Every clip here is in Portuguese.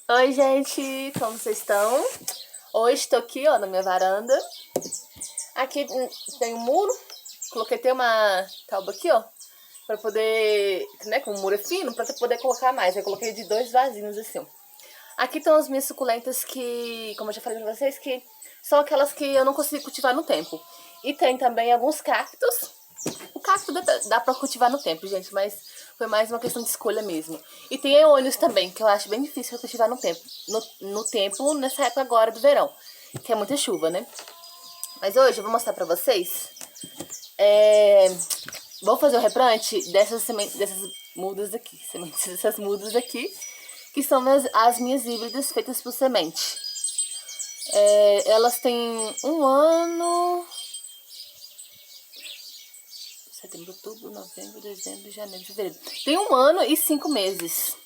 Oi, gente, como vocês estão? Hoje estou aqui, ó, na minha varanda. Aqui tem um muro, coloquei até uma tábua aqui, ó, pra poder, né, com o muro é fino, pra poder colocar mais. Eu coloquei de 2 vasinhos assim, ó. Aqui estão as minhas suculentas que, como eu já falei pra vocês, que são aquelas que eu não consigo cultivar no tempo. E tem também alguns cactos. O cacto dá pra cultivar no tempo, gente, mas foi mais uma questão de escolha mesmo. E tem eônios também, que eu acho bem difícil cultivar no tempo. No tempo, nessa época agora do verão, que é muita chuva, né? Mas hoje eu vou mostrar pra vocês. Vou fazer o replante dessas sementes, dessas mudas aqui. Sementes dessas mudas aqui, que são as minhas híbridas feitas por semente. Elas têm um ano. Setembro, outubro, novembro, dezembro, janeiro, fevereiro. Tem um ano e 5 meses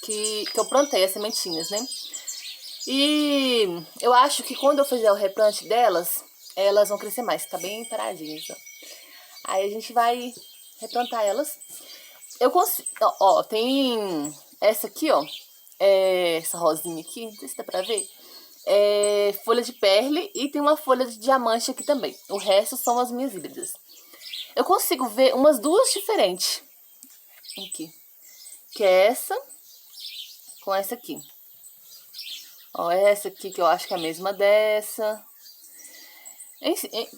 que eu plantei as sementinhas, né? E eu acho que quando eu fizer o replante delas, elas vão crescer mais. Tá bem paradinhas, ó. Aí a gente vai replantar elas. Eu consigo... Ó, tem essa aqui, ó. Essa rosinha aqui, não sei se dá pra ver. É folha de perle e tem uma folha de diamante aqui também. O resto são as minhas híbridas. Eu consigo ver umas duas diferentes. Aqui. Que é essa com essa aqui. Ó, essa aqui que eu acho que é a mesma dessa.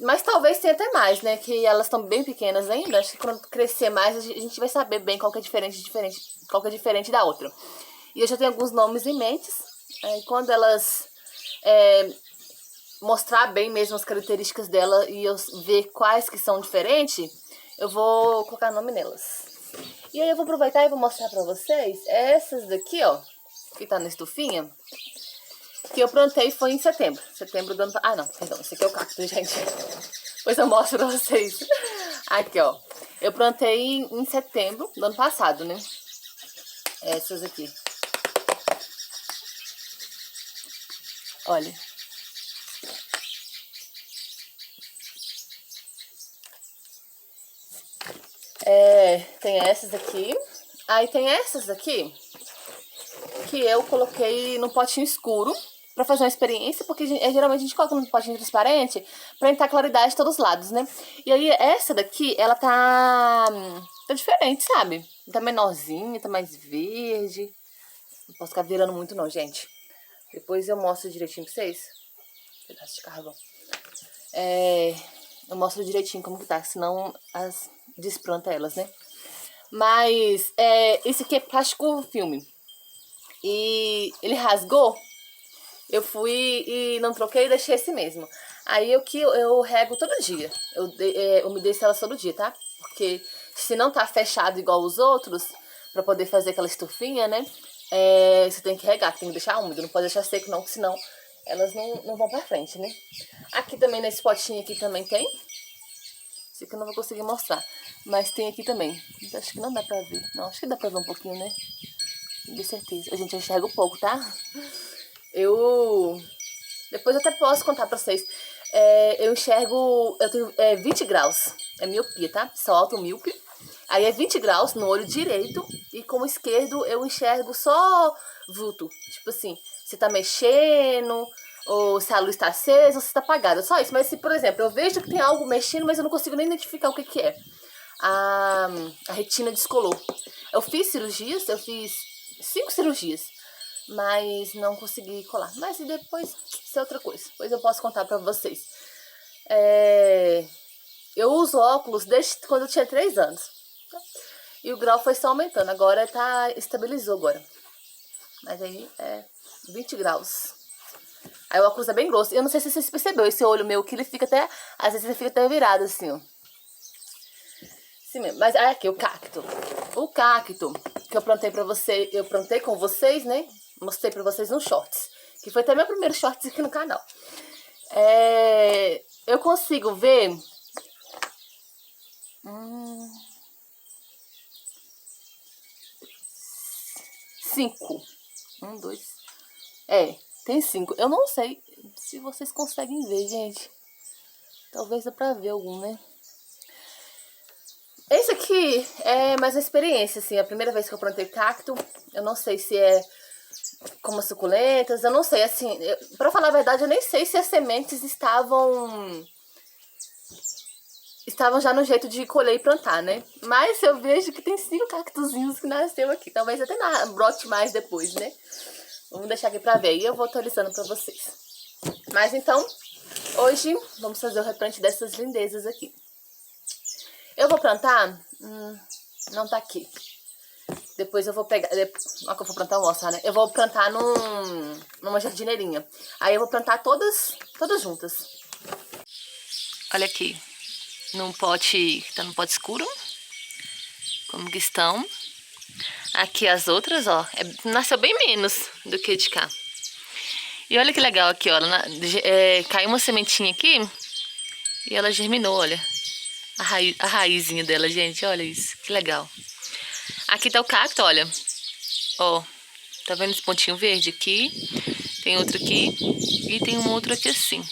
Mas talvez tenha até mais, né? Que elas estão bem pequenas ainda. Acho que quando crescer mais a gente vai saber bem qual que é qual que é diferente da outra. E eu já tenho alguns nomes em mente. E quando elas mostrar bem mesmo as características dela e eu ver quais que são diferentes, eu vou colocar nome nelas. E aí eu vou aproveitar e vou mostrar pra vocês essas daqui, ó, que tá na estufinha, que eu plantei foi em setembro. Setembro do ano... Ah, não, perdão, esse aqui é o cacto, gente. Depois eu mostro pra vocês. Aqui, ó. Eu plantei em setembro do ano passado, né? Essas aqui. Olha. Tem essas aqui. Aí tem essas aqui que eu coloquei no potinho escuro pra fazer uma experiência, porque geralmente a gente coloca no potinho transparente pra entrar claridade de todos os lados, né? E aí essa daqui, ela tá diferente, sabe? Tá menorzinha, tá mais verde. Não posso ficar virando muito não, gente. Depois eu mostro direitinho pra vocês. Pedaço de carvão. Eu mostro direitinho como que tá, senão desplanta elas, né? Mas esse aqui é plástico filme. E ele rasgou. Eu fui e não troquei e deixei esse mesmo. Aí eu rego todo dia. Eu umedeço elas todo dia, tá? Porque se não tá fechado igual os outros, pra poder fazer aquela estufinha, né? Você tem que regar, tem que deixar úmido. Não pode deixar seco não, senão elas não vão pra frente, né? Aqui também, nesse potinho aqui também tem. Esse aqui eu não vou conseguir mostrar. Mas tem aqui também. Acho que não dá pra ver. Não, acho que dá pra ver um pouquinho, né? De certeza. A gente enxerga um pouco, tá? Depois eu até posso contar pra vocês. Eu enxergo... Eu tenho 20 graus. É miopia, tá? Sou automíope. Aí é 20 graus no olho direito. E com o esquerdo eu enxergo só vulto. Tipo assim, se tá mexendo... Ou se a luz tá acesa ou se tá apagada. Só isso. Mas se, por exemplo, eu vejo que tem algo mexendo, mas eu não consigo nem identificar o que que é. A retina descolou. Eu fiz cirurgias, eu fiz 5 cirurgias, mas não consegui colar. Mas e depois, isso é outra coisa. Depois eu posso contar pra vocês. Eu uso óculos desde quando eu tinha 3 anos. E o grau foi só aumentando. Agora estabilizou agora. Mas aí é 20 graus. Aí o óculos é bem grosso. Eu não sei se vocês perceberam esse olho meu, que ele fica até... Às vezes ele fica até virado assim, ó. Assim mesmo. Mas aqui, o cacto. O cacto que eu plantei pra você, eu plantei com vocês, né? Mostrei pra vocês no shorts. Que foi até meu primeiro shorts aqui no canal. Eu consigo ver... 5. 1, 2... tem 5. Eu não sei se vocês conseguem ver, gente. Talvez dê pra ver algum, né? Esse aqui é mais uma experiência, assim. A primeira vez que eu plantei cacto. Eu não sei se é como as suculentas, eu não sei, assim, pra falar a verdade, eu nem sei se as sementes estavam já no jeito de colher e plantar, né? Mas eu vejo que tem 5 cactuzinhos que nasceu aqui, talvez até brote mais depois, né? Vamos deixar aqui pra ver e eu vou atualizando pra vocês. Mas então, hoje vamos fazer o replante dessas lindezas aqui. Eu vou plantar, não tá aqui. Depois eu vou pegar, olha que eu vou plantar o né? Eu vou plantar numa jardineirinha. Aí eu vou plantar todas juntas. Olha aqui, num pote, tá num pote escuro, como que estão. Aqui as outras, ó, nasceu bem menos do que de cá. E olha que legal aqui, ó, caiu uma sementinha aqui e ela germinou, olha. A raizinha dela, gente, olha isso, que legal. Aqui tá o cacto, olha. Ó, tá vendo esse pontinho verde aqui? Tem outro aqui e tem um outro aqui assim.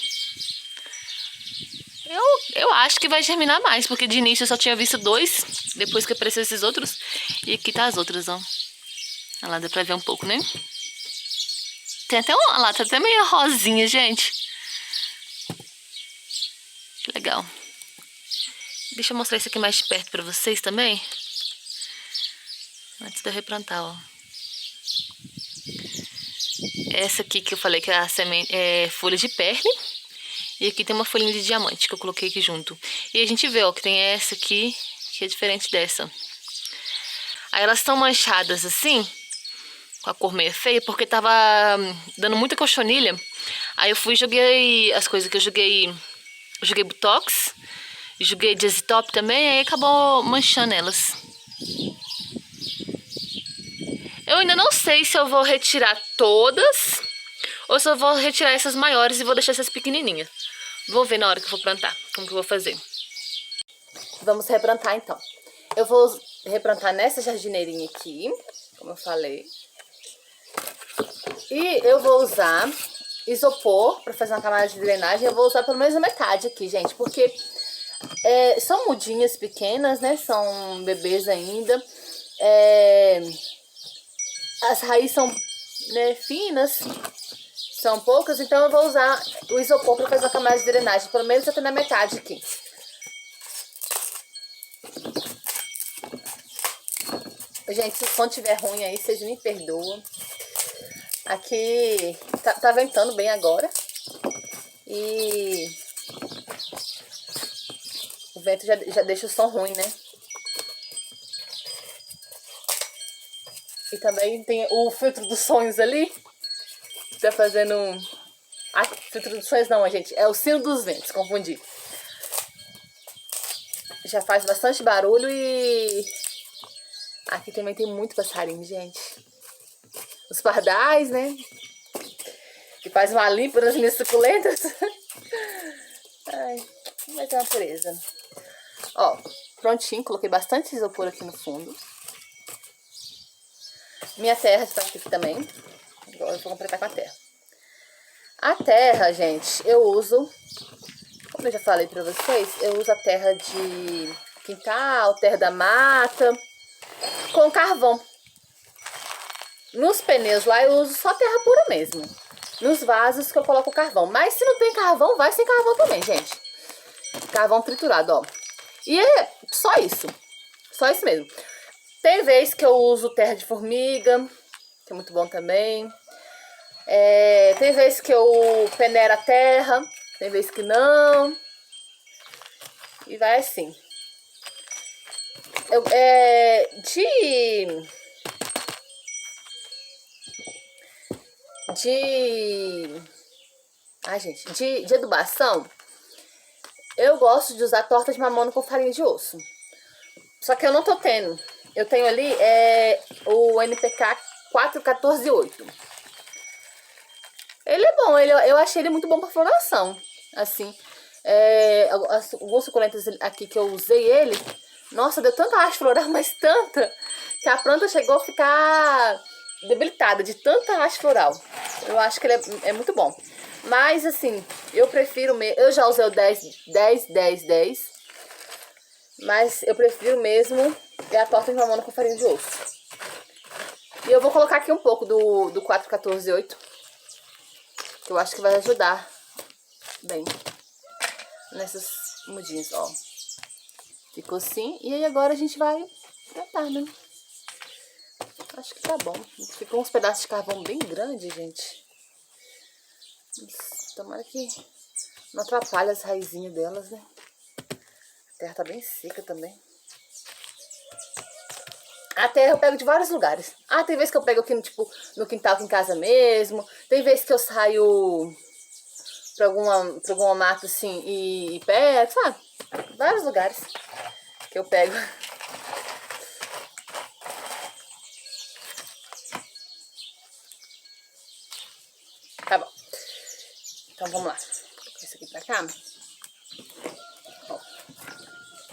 Eu acho que vai germinar mais, porque de início eu só tinha visto 2, depois que apareceu esses outros. E aqui tá as outras, ó. Olha lá, dá pra ver um pouco, né? Tem até uma lá, tá até meio rosinha, gente. Que legal. Deixa eu mostrar isso aqui mais de perto pra vocês também. Antes de eu replantar, ó. Essa aqui que eu falei que é a semente, folha de perle. E aqui tem uma folhinha de diamante que eu coloquei aqui junto. E a gente vê, ó, que tem essa aqui, que é diferente dessa. Aí elas estão manchadas assim, com a cor meio feia, porque tava dando muita cochonilha. Aí eu fui e joguei as coisas que eu joguei. Eu joguei Botox, joguei Disitop também, aí acabou manchando elas. Eu ainda não sei se eu vou retirar todas ou se eu vou retirar essas maiores e vou deixar essas pequenininhas. Vou ver na hora que eu for plantar, como que eu vou fazer. Vamos replantar então. Eu vou replantar nessa jardineirinha aqui, como eu falei. E eu vou usar isopor para fazer uma camada de drenagem. Eu vou usar pelo menos a metade aqui, gente, porque são mudinhas pequenas, né? São bebês ainda. As raízes são, né, finas, são poucas, então eu vou usar o isopor para fazer uma camada de drenagem, pelo menos até na metade aqui. Gente, se o som estiver ruim aí, vocês me perdoam. Aqui tá ventando bem agora. E o vento já deixa o som ruim, né? E também tem o filtro dos sonhos ali. Tá fazendo... Ah, filtro dos sonhos não, gente. É o sino dos ventos, confundi. Já faz bastante barulho e... Aqui também tem muito passarinho, gente. Os pardais, né? Que faz uma limpa nas minhas suculentas. Ai, mas é uma natureza. Ó, prontinho. Coloquei bastante isopor aqui no fundo. Minha terra está aqui também. Agora eu vou completar com a terra. A terra, gente, eu uso... Como eu já falei pra vocês, eu uso a terra de quintal, terra da mata... com carvão. Nos pneus lá eu uso só terra pura mesmo. Nos vasos que eu coloco carvão. Mas se não tem carvão, vai sem carvão também, gente. Carvão triturado, ó. E é só isso. Só isso mesmo. Tem vez que eu uso terra de formiga, que é muito bom também. Tem vez que eu peneiro a terra, tem vez que não. E vai assim. De adubação, eu gosto de usar torta de mamona com farinha de osso. Só que eu não tô tendo. Eu tenho ali o NPK 4148. Ele é bom, eu achei ele muito bom pra floração. Assim, algumas suculentas aqui que eu usei ele, nossa, deu tanta haste floral, mas tanta, que a planta chegou a ficar debilitada de tanta haste floral. Eu acho que ele é muito bom. Mas assim, eu prefiro eu já usei o 10-10-10, mas eu prefiro mesmo a torta de mamona com farinha de osso. E eu vou colocar aqui um pouco do 414-8. Que eu acho que vai ajudar bem nessas mudinhas, ó. Ficou assim. E aí agora a gente vai tentar, né? Acho que tá bom. Ficou uns pedaços de carvão bem grandes, gente. Tomara que não atrapalhe as raizinhas delas, né? A terra tá bem seca também. A terra eu pego de vários lugares. Ah, tem vezes que eu pego aqui no quintal aqui em casa mesmo. Tem vezes que eu saio pra alguma mata assim e pego, sabe? Vários lugares que eu pego. Tá bom. Então vamos lá. Vou colocar isso aqui pra cá. Ó.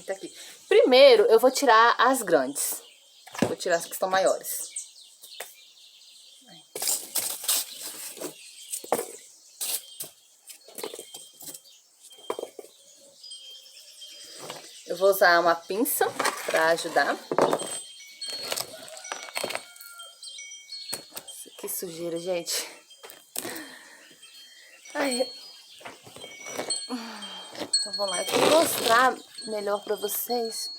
Tá aqui. Primeiro eu vou tirar as grandes. Vou tirar as que estão maiores. Eu vou usar uma pinça pra ajudar. Que sujeira, gente. Ai. Então vamos lá. Eu vou mostrar melhor pra vocês.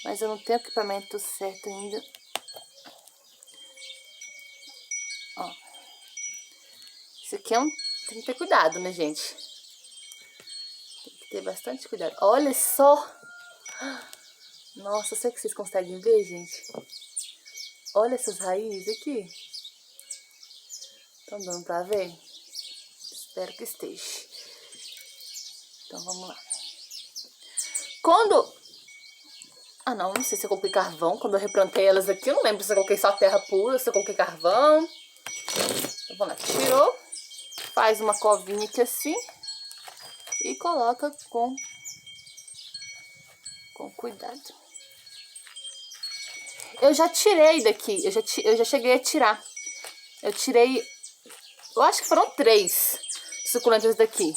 Mas eu não tenho o equipamento certo ainda. Ó. Isso aqui tem que ter cuidado, né, gente? Tem que ter bastante cuidado. Olha só! Nossa, sei que vocês conseguem ver, gente. Olha essas raízes aqui. Estão dando pra ver? Espero que esteja. Então vamos lá. Quando... Ah, não sei se eu coloquei carvão. Quando eu replantei elas aqui, eu não lembro se eu coloquei só terra pura, se eu coloquei carvão. Então vamos lá. Tirou. Faz uma covinha aqui assim. E coloca com cuidado. Eu já tirei daqui. Eu já cheguei a tirar. Eu tirei... Eu acho que foram 3 suculentas daqui.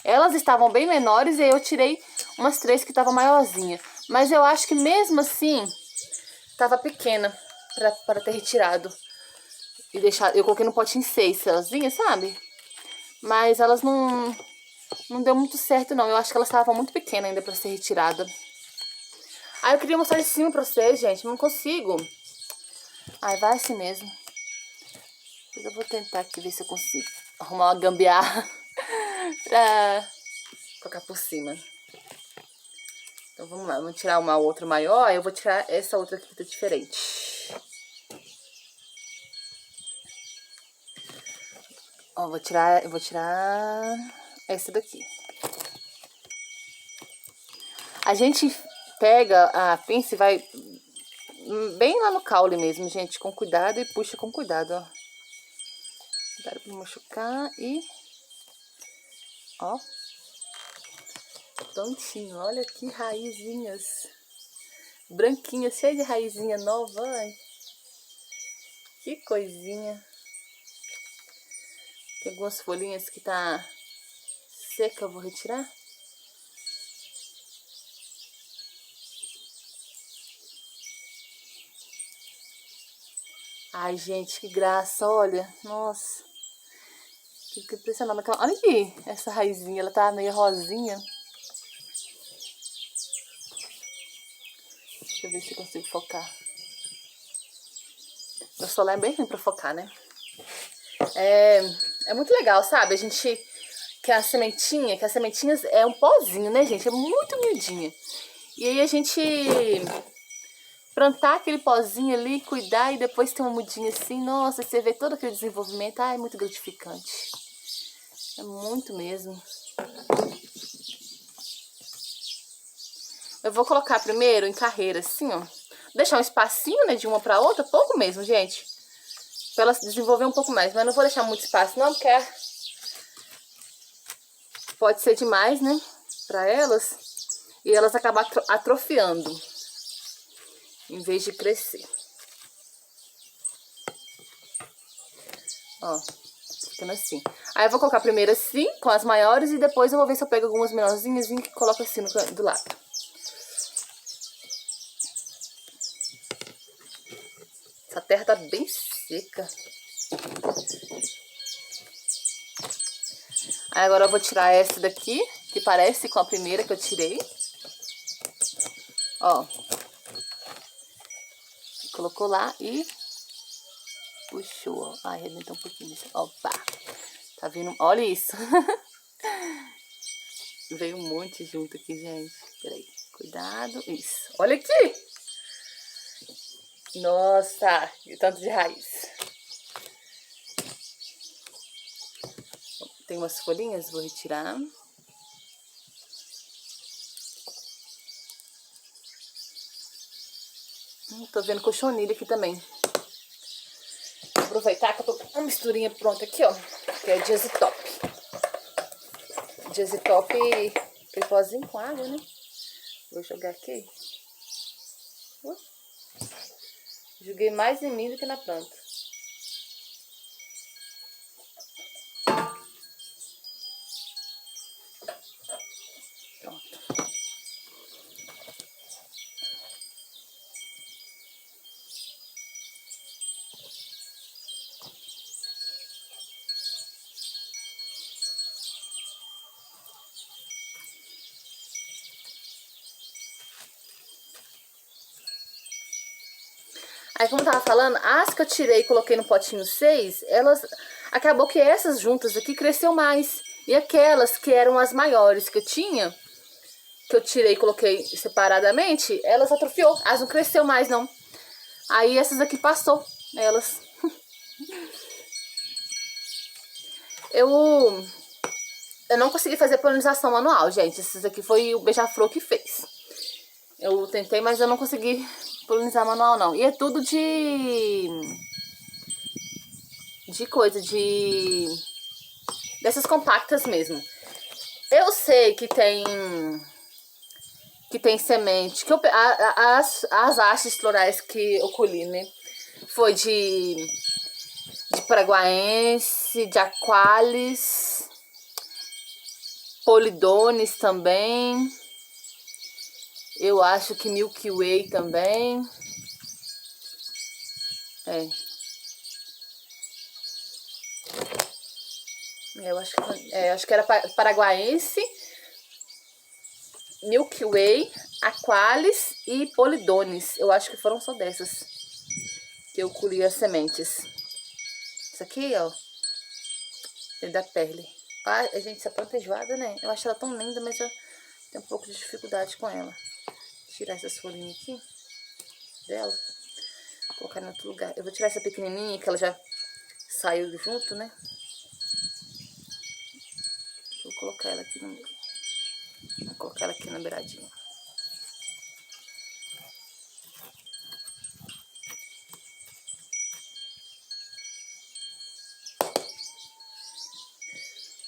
Elas estavam bem menores e aí eu tirei umas 3 que estavam maiorzinhas. Mas eu acho que mesmo assim, tava pequena para ter retirado. E deixado. Eu coloquei no potinho 6 sozinha, sabe? Mas elas não deu muito certo não. Eu acho que elas estavam muito pequenas ainda para ser retirada. Ah, eu queria mostrar de cima pra vocês, gente. Não consigo. Ai, vai assim mesmo. Depois eu vou tentar aqui ver se eu consigo arrumar uma gambiarra pra colocar por cima. Então vamos lá, vamos tirar uma outra maior. Eu vou tirar essa outra aqui que tá diferente. Ó, eu vou tirar essa daqui. A gente pega a pinça e vai bem lá no caule mesmo, gente, com cuidado e puxa com cuidado, ó. Cuidado pra não machucar e... Ó. Prontinho, olha que raizinhas. Branquinha, cheia de raizinha nova, ai. Que coisinha. Tem algumas folhinhas que tá seca, eu vou retirar. Ai, gente, que graça, olha. Nossa. Fico impressionada. Olha aqui, essa raizinha, ela tá meio rosinha. Deixa eu ver se eu consigo focar. Meu celular é bem ruim pra focar, né? É muito legal, sabe? A gente... Que as sementinhas é um pozinho, né, gente? É muito miudinha. E aí a gente... Plantar aquele pozinho ali, cuidar e depois ter uma mudinha assim. Nossa, você vê todo aquele desenvolvimento. Ah, é muito gratificante. É muito mesmo. Eu vou colocar primeiro em carreira assim, ó. Deixar um espacinho, né, de uma pra outra. Pouco mesmo, gente. Pra ela se desenvolver um pouco mais. Mas não vou deixar muito espaço não, porque pode ser demais, né, pra elas. E elas acabam atrofiando. Em vez de crescer. Ó, ficando assim. Aí eu vou colocar primeiro assim, com as maiores, e depois eu vou ver se eu pego algumas menorzinhas e coloco assim do lado. tá bem seca. Aí agora eu vou tirar essa daqui, que parece com a primeira que eu tirei. Ó. Colocou lá e puxou, ó. Ai, arrebentou um pouquinho. Opa. Tá vendo? Olha isso. Veio um monte junto aqui, gente. Peraí. Cuidado. Isso. Olha aqui. Nossa, que tanto de raiz. Tem umas folhinhas, vou retirar. Tô vendo cochonilha aqui também. Vou aproveitar que eu tô com uma misturinha pronta aqui, ó. Que é Diazzy Top. Diazzy Top foi pozinho com água, né? Vou jogar aqui. Joguei mais em mim do que na planta. Pronto. Aí, como eu tava falando, as que eu tirei e coloquei no potinho 6, elas... Acabou que essas juntas aqui cresceu mais. E aquelas que eram as maiores que eu tinha, que eu tirei e coloquei separadamente, elas atrofiou. Elas não cresceu mais, não. Aí essas aqui passou, elas. Eu não consegui fazer polinização manual, gente. Esses aqui foi o beija-flor que fez. Eu tentei, mas eu não consegui polinizar manual, não. E é tudo de dessas compactas mesmo. Eu sei que tem semente, que as hastes florais que eu colhi, né? Foi de paraguaense, de aqualis, polidones também. Eu acho que Milky Way também. Eu acho que era paraguaense, Milky Way, aqualis e polidones. Eu acho que foram só dessas que eu colhi as sementes. Isso aqui, ó, é da Perle. Ah, gente, essa planta é enjoada, né? Eu acho ela tão linda, mas eu tenho um pouco de dificuldade com ela. Tirar essas folhinhas aqui dela, colocar em outro lugar. Eu vou tirar essa pequenininha, que ela já saiu junto, né? Vou colocar ela aqui no meio. Vou colocar ela aqui na beiradinha.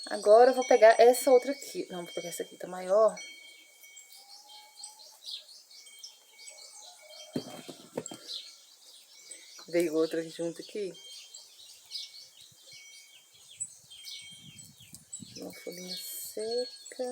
Agora eu vou pegar essa outra aqui. Não, vou pegar essa aqui, tá maior. Veio outra junto aqui. Uma folhinha seca.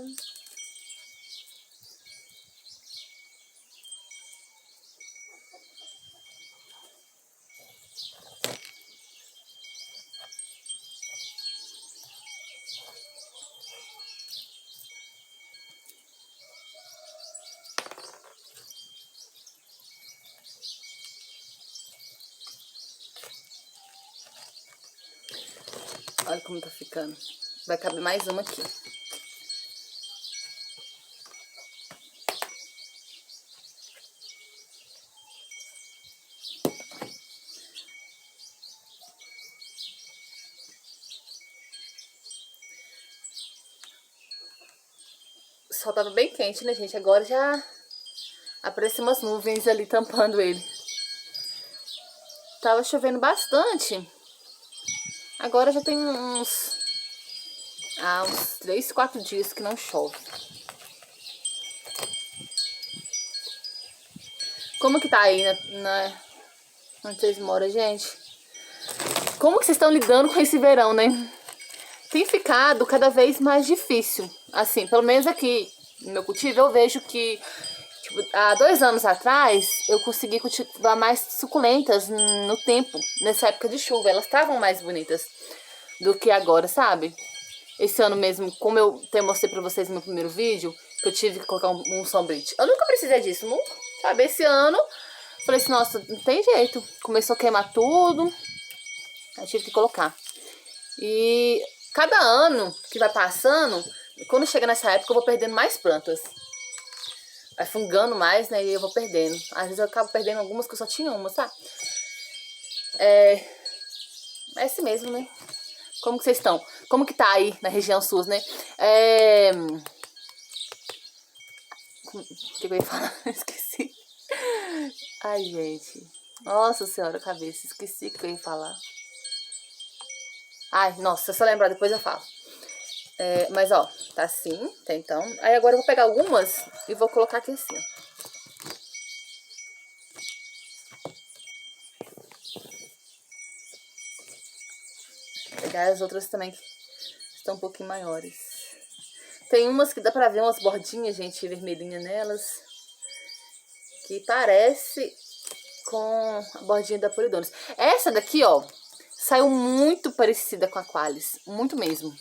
Olha como tá ficando. Vai caber mais uma aqui. O sol tava bem quente, né, gente? Agora já apareceu umas nuvens ali tampando ele. Tava chovendo bastante. Agora já tem uns 3, 4 dias que não chove. Como que tá aí onde vocês moram, gente? Como que vocês estão lidando com esse verão, né? Tem ficado cada vez mais difícil. Assim, pelo menos aqui no meu cultivo eu vejo que Tipo, há 2 anos atrás, eu consegui cultivar mais suculentas no tempo, nessa época de chuva. Elas estavam mais bonitas do que agora, sabe? Esse ano mesmo, como eu até mostrei pra vocês no meu primeiro vídeo, que eu tive que colocar um sombrite. Eu nunca precisei disso, nunca, sabe? Esse ano, falei assim, nossa, não tem jeito. Começou a queimar tudo, aí tive que colocar. E cada ano que vai passando, quando chega nessa época, eu vou perdendo mais plantas. Vai fungando mais, né? E eu vou perdendo. Às vezes eu acabo perdendo algumas que eu só tinha uma, sabe? É assim mesmo, né? Como que vocês estão? Como que tá aí na região sul, né? O que eu ia falar? Esqueci. Ai, gente. Nossa senhora, cabeça. Esqueci o que eu ia falar. Ai, nossa, se eu lembrar depois eu falo. Mas, ó, tá assim, tá então. Aí agora eu vou pegar algumas e vou colocar aqui assim, ó. Pegar as outras também que estão um pouquinho maiores. Tem umas que dá pra ver umas bordinhas, gente, vermelhinha nelas. Que parece com a bordinha da Polidonis. Essa daqui, ó, saiu muito parecida com a Qualis. Muito mesmo.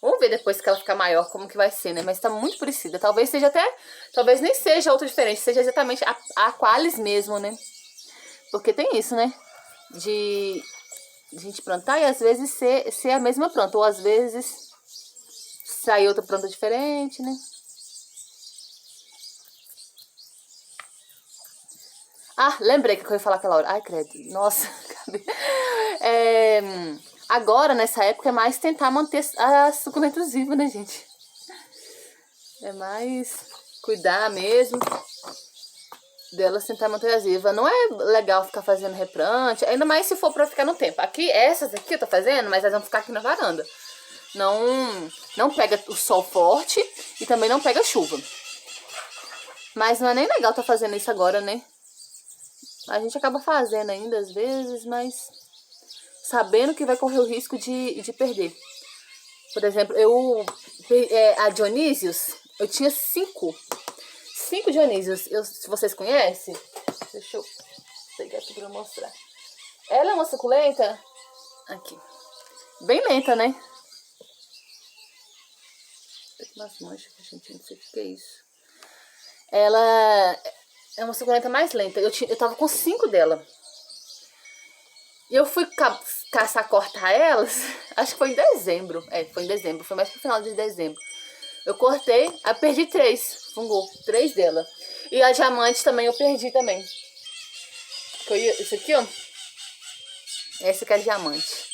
Vamos ver depois que ela ficar maior como que vai ser, né? Mas tá muito parecida. Talvez seja até... Talvez nem seja outra diferente. Seja exatamente a Qualis mesmo, né? Porque tem isso, né? De a gente plantar e às vezes ser a mesma planta. Ou às vezes sair outra planta diferente, né? Ah, lembrei que eu ia falar aquela hora. Ai, credo. Nossa, acabei. Agora, nessa época, é mais tentar manter as suculentas vivas, né, gente? É mais cuidar mesmo delas, tentar manter as vivas. Não é legal ficar fazendo replante, ainda mais se for pra ficar no tempo. Aqui, essas aqui eu tô fazendo, mas elas vão ficar aqui na varanda. Não pega o sol forte e também não pega chuva. Mas não é nem legal tá fazendo isso agora, né? A gente acaba fazendo ainda às vezes, mas sabendo que vai correr o risco de perder. Por exemplo, a Dionísios, eu tinha 5 Dionísios. Se vocês conhecem, deixa eu pegar aqui pra mostrar. Ela é uma suculenta, aqui, bem lenta, né? Umas manchas, gente, não sei o que é isso. Ela é uma suculenta mais lenta. Eu tava com 5 dela. E eu fui cortar elas, acho que foi em dezembro. Foi em dezembro, foi mais pro final de dezembro. Eu cortei, aí perdi 3, fungou, 3 dela. E a diamante também eu perdi também. Isso aqui, ó. Essa que é a diamante.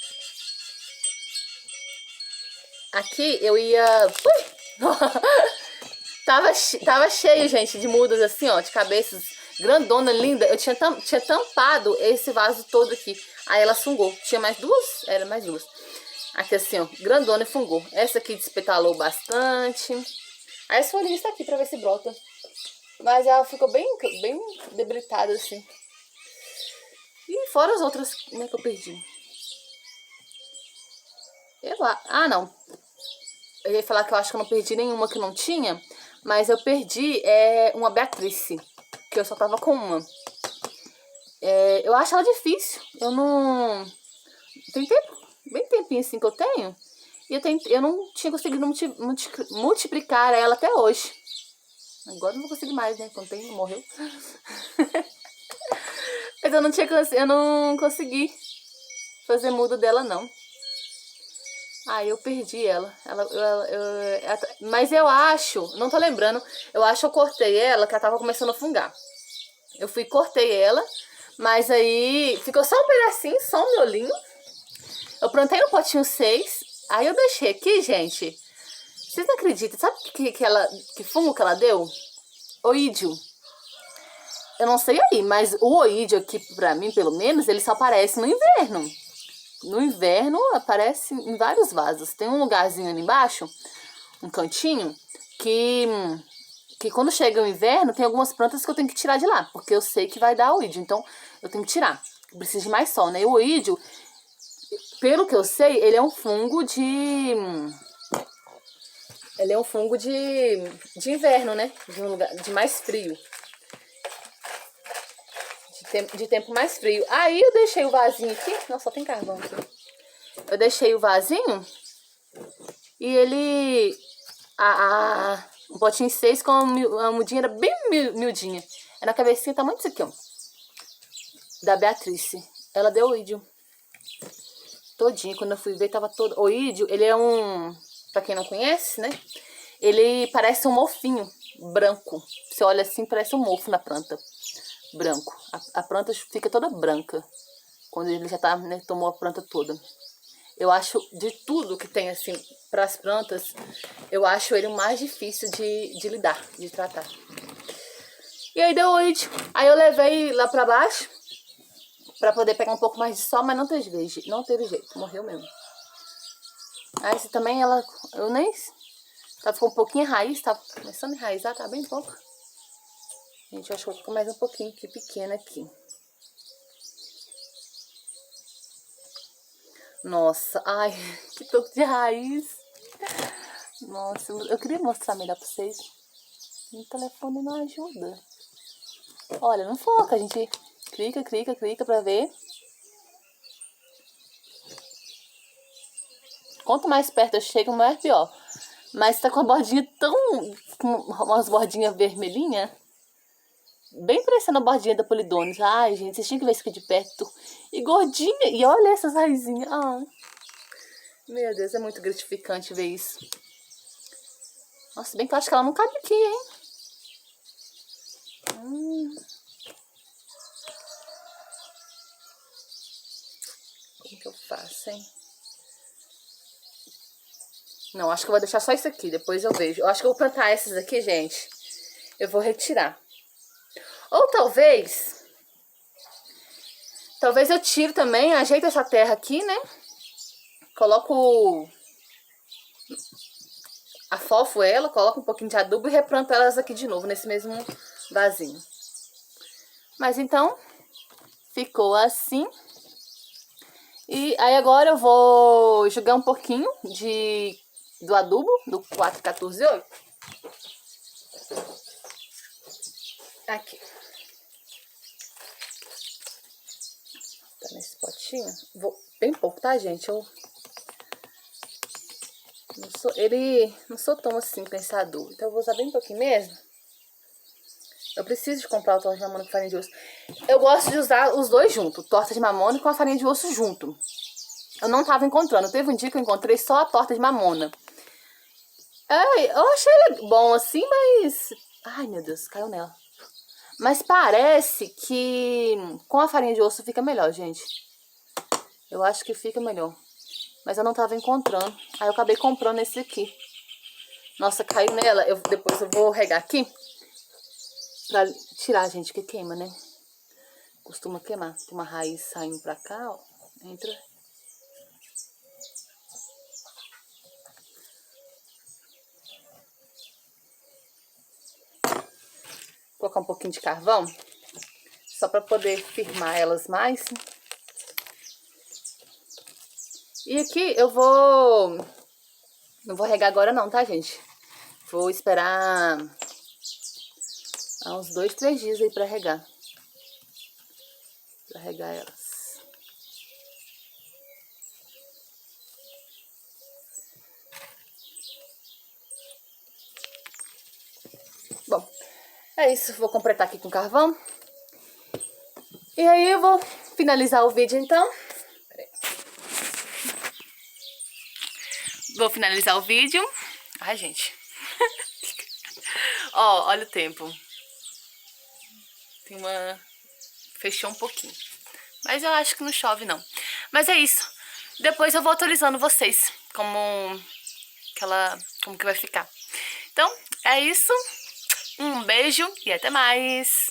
Aqui eu ia... Ui! Tava cheio, gente, de mudas assim, ó, de cabeças grandona, linda. Eu tinha tampado esse vaso todo aqui. Aí ela fungou. Tinha mais 2? Era mais 2. Aqui assim, ó, grandona e fungou. Essa aqui despetalou bastante. Aí as folhinhas tá aqui pra ver se brota. Mas ela ficou bem debilitada assim. E fora as outras, né, que eu perdi. Ah, não. Eu ia falar que eu acho que eu não perdi nenhuma que não tinha. Mas eu perdi uma Beatrice, que eu só tava com uma. Eu acho ela difícil. Eu não... Tem bem tempinho assim que eu tenho. E eu não tinha conseguido multiplicar ela até hoje. Agora eu não vou conseguir mais, né? Quando tem, morreu. Mas eu não consegui fazer muda dela, não. Aí eu perdi ela. Mas eu acho, não tô lembrando, eu acho que eu cortei ela, que ela tava começando a fungar. Eu fui, cortei ela, mas aí ficou só um pedacinho, só um miolinho. Eu plantei no potinho 6, aí eu deixei aqui, gente. Vocês não acreditam, sabe que fungo que ela deu? Oídio. Eu não sei aí, mas o oídio aqui, pra mim, pelo menos, ele só aparece no inverno. No inverno aparece em vários vasos. Tem um lugarzinho ali embaixo, um cantinho, que quando chega o inverno, tem algumas plantas que eu tenho que tirar de lá, porque eu sei que vai dar oídio, então eu tenho que tirar. Preciso de mais sol, né? E o oídio, pelo que eu sei, ele é um fungo de... Ele é um fungo de inverno, né? De um lugar de mais frio. de tempo mais frio. Aí eu deixei o vasinho aqui. Nossa, só tem carvão aqui. Eu deixei o vasinho e ele... um potinho 6 com uma mudinha, era bem miudinha. Era na cabecinha, tamanho disso aqui, ó. Da Beatrice. Ela deu oídio. Todinha, quando eu fui ver, tava todo... Oídio, ele é um... Pra quem não conhece, né? Ele parece um mofinho branco. Você olha assim, parece um mofo na planta. Branco. A planta fica toda branca. Quando ele já tá, né, tomou a planta toda. Eu acho, de tudo que tem, assim, para as plantas, eu acho ele o mais difícil de lidar, de tratar. E aí deu oídio. Aí eu levei lá pra baixo, pra poder pegar um pouco mais de sol, mas não teve jeito, morreu mesmo. Aí esse também, eu nem... Ficou um pouquinho raiz, tá começando a enraizar, tá bem pouco. Gente, eu acho que vou ficar mais um pouquinho aqui, pequena aqui. Nossa, ai, que tanto de raiz. Nossa, eu queria mostrar melhor pra vocês. O telefone não ajuda. Olha, não foca, a gente clica pra ver. Quanto mais perto eu chego, mais pior. Mas tá com a bordinha com umas bordinhas vermelhinhas. Bem parecendo a bordinha da Polidones. Ai, gente, vocês tinham que ver isso aqui de perto. E gordinha. E olha essas raizinhas. Ai. Meu Deus, é muito gratificante ver isso. Nossa, bem que eu acho que ela não cabe aqui, hein? Como que eu faço, hein? Não, acho que eu vou deixar só isso aqui. Depois eu vejo. Eu acho que eu vou plantar essas aqui, gente. Eu vou retirar. Ou talvez eu tire também, ajeito essa terra aqui, né? Coloco... Afofo ela, coloco um pouquinho de adubo e replanto elas aqui de novo, nesse mesmo vasinho. Mas então, ficou assim. E aí agora eu vou jogar um pouquinho do adubo, do 414-8. Aqui. Tá nesse potinho. Vou bem pouco, tá, gente? Eu não sou tão assim com esse adubo. Então eu vou usar bem pouquinho mesmo. Eu preciso de comprar o torta de mamona com farinha de osso. Eu gosto de usar os dois juntos. Torta de mamona com a farinha de osso junto. Eu não tava encontrando. Teve um dia que eu encontrei só a torta de mamona. Eu achei ele bom assim, mas... Ai, meu Deus, caiu nela. Mas parece que com a farinha de osso fica melhor, gente. Eu acho que fica melhor. Mas eu não tava encontrando. Aí eu acabei comprando esse aqui. Nossa, caiu nela. Depois eu vou regar aqui. Pra tirar, gente, que queima, né? Costuma queimar. Tem uma raiz saindo pra cá, ó. Entra. Vou colocar um pouquinho de carvão. Só pra poder firmar elas mais. E aqui eu vou... Não vou regar agora não, tá, gente? Vou esperar... Há uns 2, 3 dias aí pra regar. Pra regar elas. Bom, é isso. Vou completar aqui com carvão. E aí eu vou finalizar o vídeo então. Peraí. Vou finalizar o vídeo. Ai, gente. Ó, olha o tempo. Tem uma... Fechou um pouquinho. Mas eu acho que não chove, não. Mas é isso. Depois eu vou atualizando vocês. Como que vai ficar. Então, é isso. Um beijo e até mais.